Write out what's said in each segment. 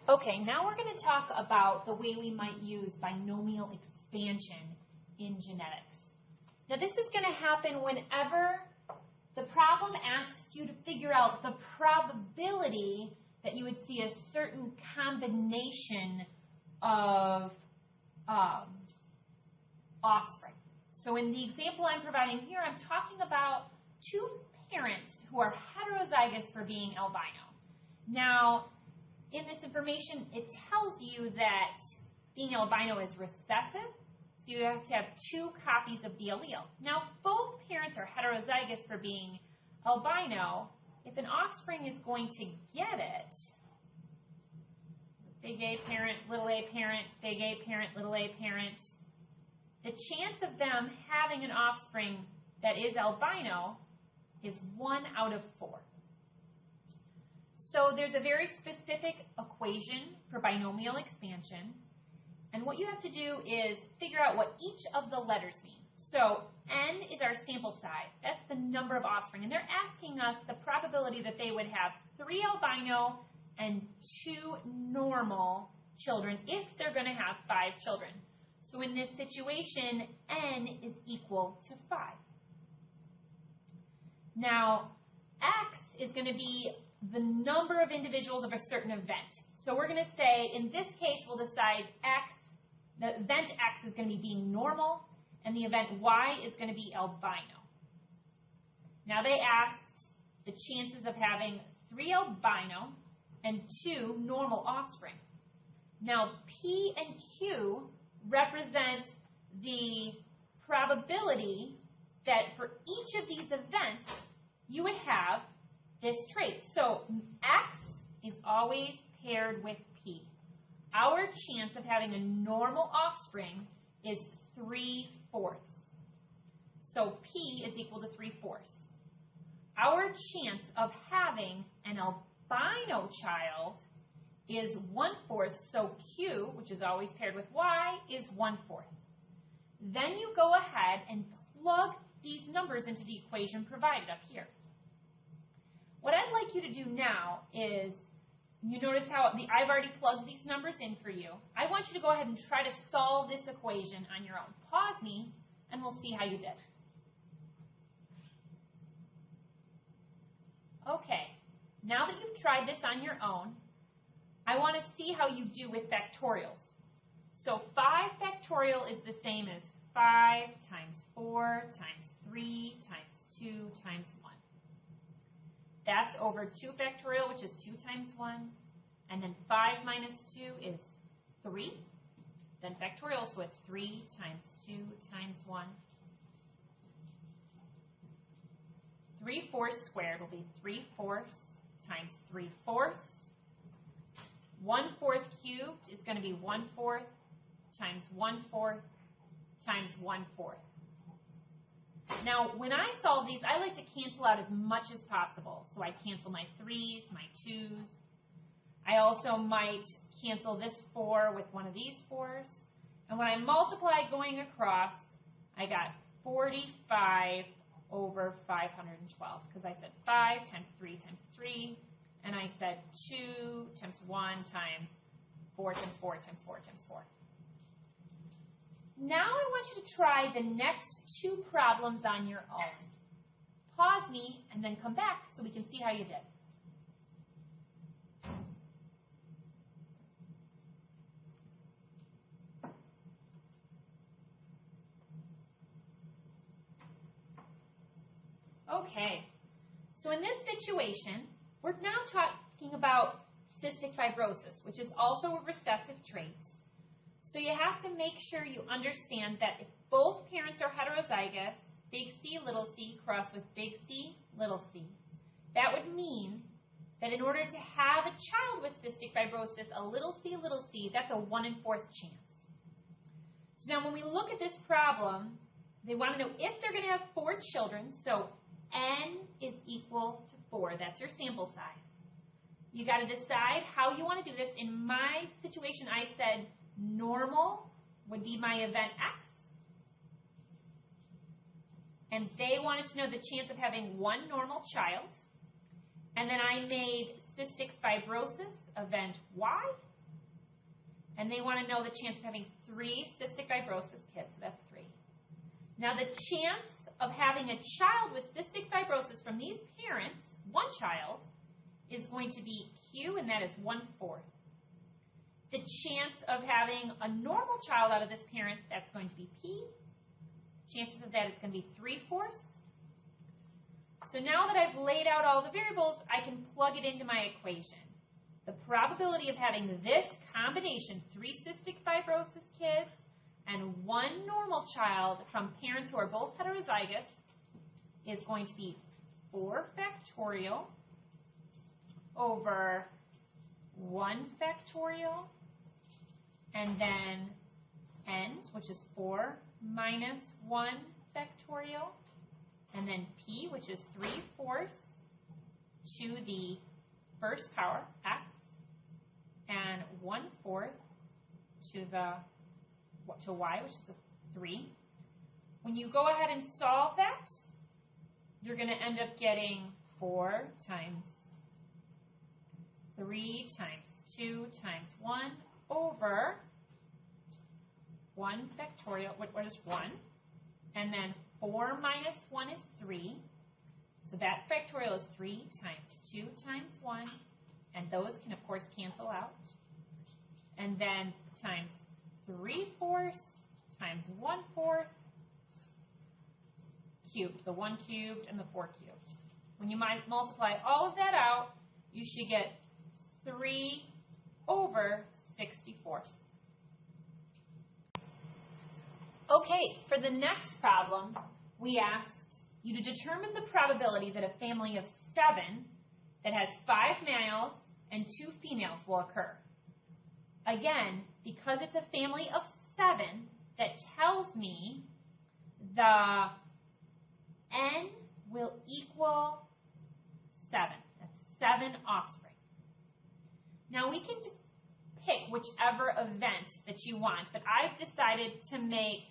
Okay, now we're going to talk about the way we might use binomial expansion in genetics. Now this is going to happen whenever the problem asks you to figure out the probability that you would see a certain combination of offspring. So in the example I'm providing here, I'm talking about two parents who are heterozygous for being albino. Now, in this information, it tells you that being albino is recessive, so you have to have two copies of the allele. Now, if both parents are heterozygous for being albino, if an offspring is going to get it, big A parent, little a parent, big A parent, little a parent, the chance of them having an offspring that is albino is 1 out of 4. So there's a very specific equation for binomial expansion, and what you have to do is figure out what each of the letters mean. So n is our sample size. That's the number of offspring, and they're asking us the probability that they would have 3 albino and 2 normal children if they're going to have 5 children. So in this situation, n is equal to 5. Now, x is going to be the number of individuals of a certain event. So we're going to say, in this case, we'll decide x, the event x is going to be being normal, and the event y is going to be albino. Now they asked the chances of having 3 albino and 2 normal offspring. Now P and Q represent the probability that for each of these events, you would have this trait. So X is always paired with P. Our chance of having a normal offspring is 3/4. So P is equal to 3/4. Our chance of having an albino child is 1/4. So Q, which is always paired with Y, is 1/4. Then you go ahead and plug these numbers into the equation provided up here. What I'd like you to do now is, you notice how I've already plugged these numbers in for you. I want you to go ahead and try to solve this equation on your own. Pause me, and we'll see how you did. Okay, now that you've tried this on your own, I want to see how you do with factorials. So 5 factorial is the same as 5 times 4 times 3 times 2 times 1. That's over 2 factorial, which is 2 times 1. And then 5 minus 2 is 3. Then factorial, so it's 3 times 2 times 1. 3/4 squared will be 3/4 times 3/4. 1/4 cubed is going to be 1/4 times 1/4 times 1/4. Now, when I solve these, I like to cancel out as much as possible. So I cancel my 3's, my 2's. I also might cancel this 4 with one of these 4's. And when I multiply going across, I got 45 over 512, because I said 5 times 3 times 3, and I said 2 times 1 times 4 times 4 times 4 times 4. Now I want you to try the next 2 problems on your own. Pause me and then come back so we can see how you did. Okay, so in this situation, we're now talking about cystic fibrosis, which is also a recessive trait. So you have to make sure you understand that if both parents are heterozygous, big C, little c, cross with big C, little c, that would mean that in order to have a child with cystic fibrosis, a little c, that's a 1 in 4th chance. So now when we look at this problem, they want to know if they're going to have 4 children, so n is equal to 4. That's your sample size. You got to decide how you want to do this. In my situation, I said normal would be my event X. And they wanted to know the chance of having 1 normal child. And then I made cystic fibrosis event Y. And they want to know the chance of having 3 cystic fibrosis kids, so that's 3. Now the chance of having a child with cystic fibrosis from these parents, one child, is going to be Q, and that is 1/4. The chance of having a normal child out of this parent, that's going to be P. Chances of that is going to be 3/4. So now that I've laid out all the variables, I can plug it into my equation. The probability of having this combination, 3 cystic fibrosis kids and 1 normal child from parents who are both heterozygous, is going to be 4 factorial over 1 factorial, and then n, which is 4 minus 1 factorial, and then p, which is 3/4 to the first power, x, and 1/4 to y, which is a 3. When you go ahead and solve that, you're going to end up getting 4 times 3 times 2 times 1 over 1 factorial, what is 1? And then 4 minus 1 is 3. So that factorial is 3 times 2 times 1. And those can, of course, cancel out. And then times 3/4 times 1/4 cubed, the 1 cubed and the 4 cubed. When you multiply all of that out, you should get 3 over 64. Okay, for the next problem, we asked you to determine the probability that a family of 7 that has 5 males and 2 females will occur. Again, because it's a family of 7, that tells me the n will equal 7. That's 7 offspring. Now we can pick whichever event that you want, but I've decided to make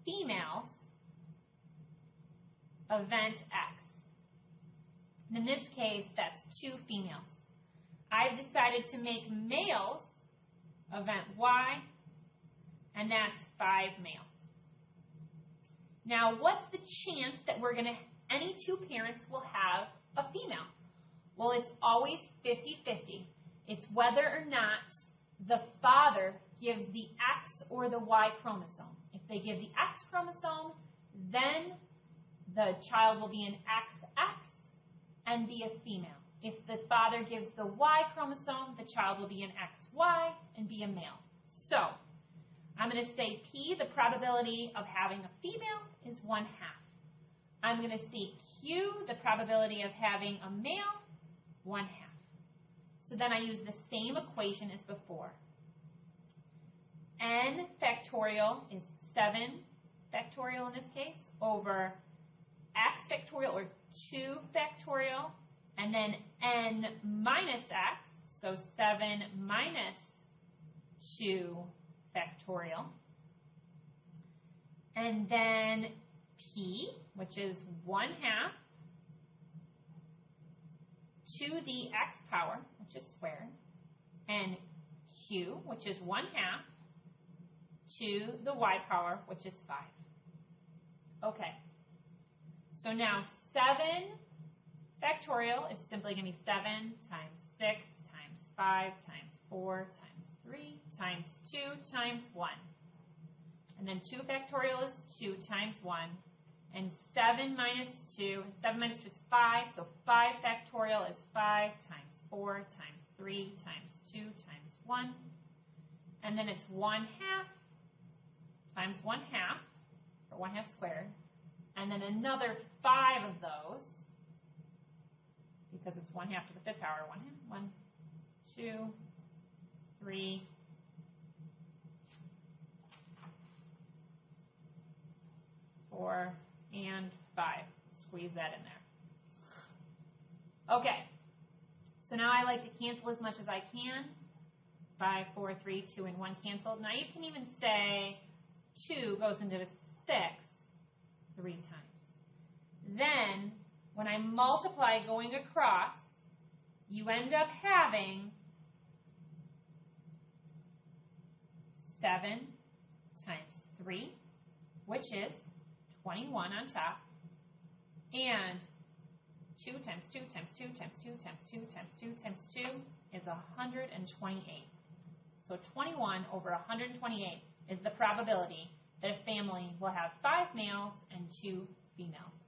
females event X. And in this case, that's 2 females. I've decided to make males event Y, and that's 5 males. Now, what's the chance that any 2 parents will have a female? Well, it's always 50-50. It's whether or not the father gives the X or the Y chromosome. If they give the X chromosome, then the child will be an XX and be a female. If the father gives the Y chromosome, the child will be an XY and be a male. So, I'm going to say P, the probability of having a female, is 1/2. I'm going to say Q, the probability of having a male, 1/2. So then I use the same equation as before. N factorial is 7 factorial in this case over X factorial, or 2 factorial, and then N minus X, so 7 minus 2 factorial. And then P, which is 1/2 to the X power, which is squared, and Q, which is 1/2 to the Y power, which is 5. Okay, so now 7 factorial is simply going to be 7 times 6 times 5 times 4 times 3 times 2 times 1. And then 2 factorial is 2 times 1. And 7 minus 2, 7 minus 2 is 5, so 5 factorial is 5 times 4 times 3 times 2 times 1. And then it's 1/2 times 1/2, or 1/2 squared. And then another 5 of those, because it's 1/2 to the 5th power. 1/2, 1, 2, 3, 4, and 5. Squeeze that in there. Okay, so now I like to cancel as much as I can. 5, 4, 3, 2, and 1 canceled. Now you can even say 2 goes into a 6 3 times. Then, when I multiply going across, you end up having 7 times 3, which is 21 on top, and 2 times 2 times 2 times 2 times 2 times 2 times 2 is 128. So 21 over 128 is the probability that a family will have 5 males and 2 females.